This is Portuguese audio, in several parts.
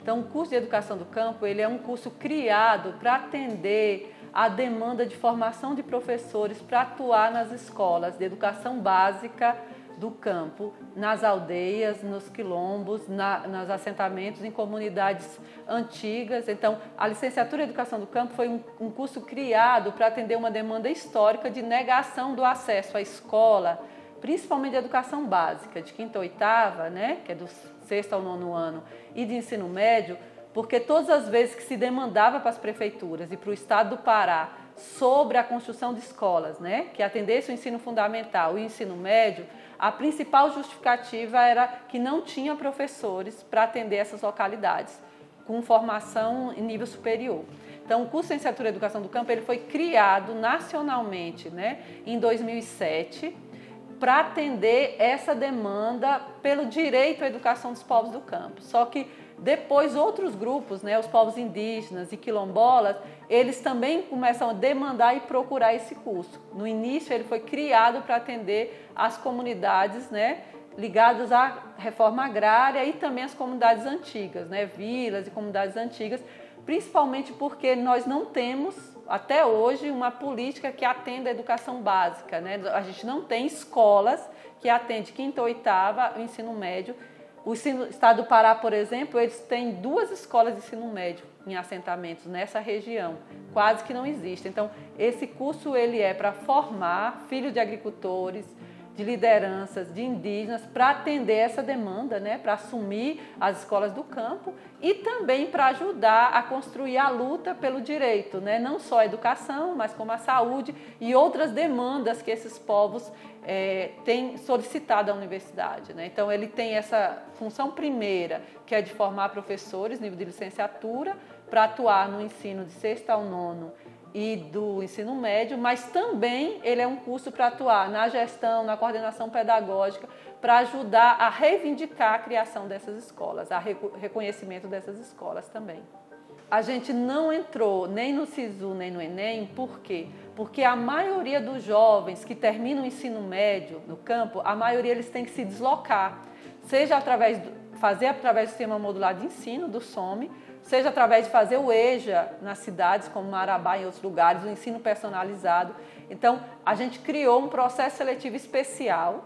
Então, o curso de Educação do Campo, ele é um curso criado para atender a demanda de formação de professores para atuar nas escolas de educação básica do campo, nas aldeias, nos quilombos, nos assentamentos, em comunidades antigas. Então, a licenciatura em Educação do Campo foi um curso criado para atender uma demanda histórica de negação do acesso à escola, principalmente de educação básica, de 5ª a 8ª, né, que é do 6º ao 9º ano, e de ensino médio, porque todas as vezes que se demandava para as prefeituras e para o Estado do Pará sobre a construção de escolas, né, que atendesse o ensino fundamental e o ensino médio, a principal justificativa era que não tinha professores para atender essas localidades, com formação em nível superior. Então, o curso de Licenciatura em Educação do Campo ele foi criado nacionalmente, né, em 2007, para atender essa demanda pelo direito à educação dos povos do campo. Só que depois outros grupos, né, os povos indígenas e quilombolas, eles também começam a demandar e procurar esse curso. No início ele foi criado para atender as comunidades, né, ligadas à reforma agrária e também as comunidades antigas, né, vilas e comunidades antigas, principalmente porque nós não temos até hoje uma política que atenda a educação básica, né? A gente não tem escolas que atendem 5ª ou 8ª, o ensino médio. O Estado do Pará, por exemplo, eles têm 2 escolas de ensino médio em assentamentos nessa região, quase que não existe. Então, esse curso ele é para formar filhos de agricultores, de lideranças, de indígenas, para atender essa demanda, né, para assumir as escolas do campo e também para ajudar a construir a luta pelo direito, né, não só a educação, mas como a saúde e outras demandas que esses povos têm solicitado à universidade, né? Então, ele tem essa função primeira, que é de formar professores, nível de licenciatura, para atuar no ensino de 6º ao 9º e do ensino médio, mas também ele é um curso para atuar na gestão, na coordenação pedagógica, para ajudar a reivindicar a criação dessas escolas, a reconhecimento dessas escolas também. A gente não entrou nem no SISU nem no Enem, por quê? Porque a maioria dos jovens que terminam o ensino médio no campo, a maioria eles têm que se deslocar, seja fazer através do Sistema Modular de Ensino, do SOME, seja através de fazer o EJA nas cidades como Marabá e em outros lugares, o ensino personalizado. Então, a gente criou um processo seletivo especial,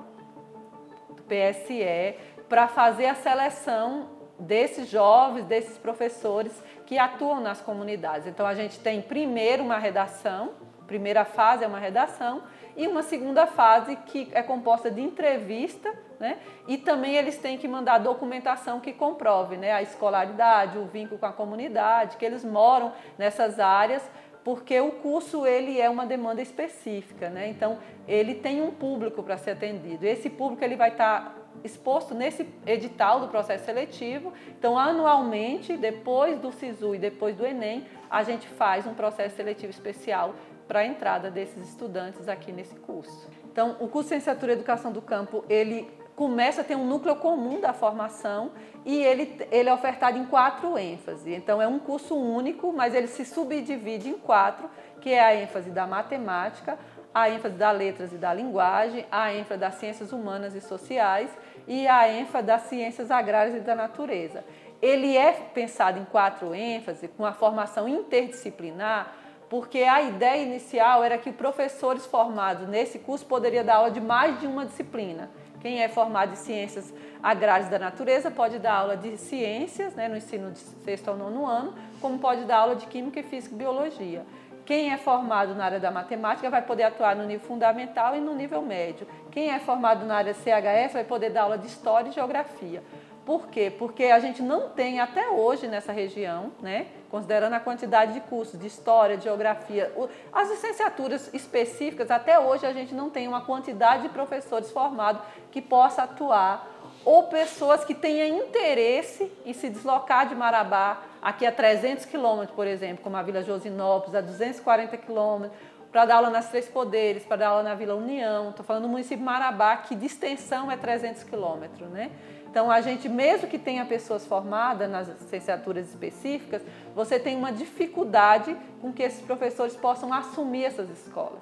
do PSE, para fazer a seleção desses jovens, desses professores que atuam nas comunidades. Então, a gente tem primeiro uma redação, primeira fase é uma redação, e uma segunda fase que é composta de entrevista, né? E também eles têm que mandar documentação que comprove, né, a escolaridade, o vínculo com a comunidade, que eles moram nessas áreas, porque o curso ele é uma demanda específica, né? Então, ele tem um público para ser atendido. Esse público ele vai estar exposto nesse edital do processo seletivo. Então, anualmente, depois do SISU e depois do Enem, a gente faz um processo seletivo especial para a entrada desses estudantes aqui nesse curso. Então, o curso de Licenciatura em Educação do Campo, ele começa a ter um núcleo comum da formação e ele é ofertado em 4 ênfases. Então, é um curso único, mas ele se subdivide em 4, que é a ênfase da matemática, a ênfase das letras e da linguagem, a ênfase das ciências humanas e sociais e a ênfase das ciências agrárias e da natureza. Ele é pensado em 4 ênfases, com a formação interdisciplinar, porque a ideia inicial era que professores formados nesse curso poderiam dar aula de mais de uma disciplina. Quem é formado em ciências agrárias da natureza pode dar aula de ciências, né, no ensino de 6º ao 9º ano, como pode dar aula de química, física e biologia. Quem é formado na área da matemática vai poder atuar no nível fundamental e no nível médio. Quem é formado na área CHF vai poder dar aula de história e geografia. Por quê? Porque a gente não tem até hoje nessa região, né, considerando a quantidade de cursos de história, de geografia, as licenciaturas específicas, até hoje a gente não tem uma quantidade de professores formados que possa atuar, ou pessoas que tenham interesse em se deslocar de Marabá, aqui a 300 quilômetros, por exemplo, como a Vila Josinópolis, a 240 quilômetros, para dar aula nas Três Poderes, para dar aula na Vila União. Estou falando do município de Marabá, que de extensão é 300 quilômetros, né? Então, a gente, mesmo que tenha pessoas formadas nas licenciaturas específicas, você tem uma dificuldade com que esses professores possam assumir essas escolas.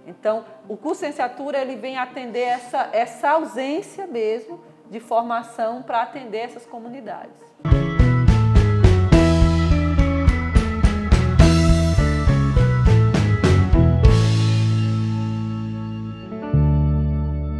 Então, o curso de licenciatura ele vem atender essa ausência mesmo de formação para atender essas comunidades.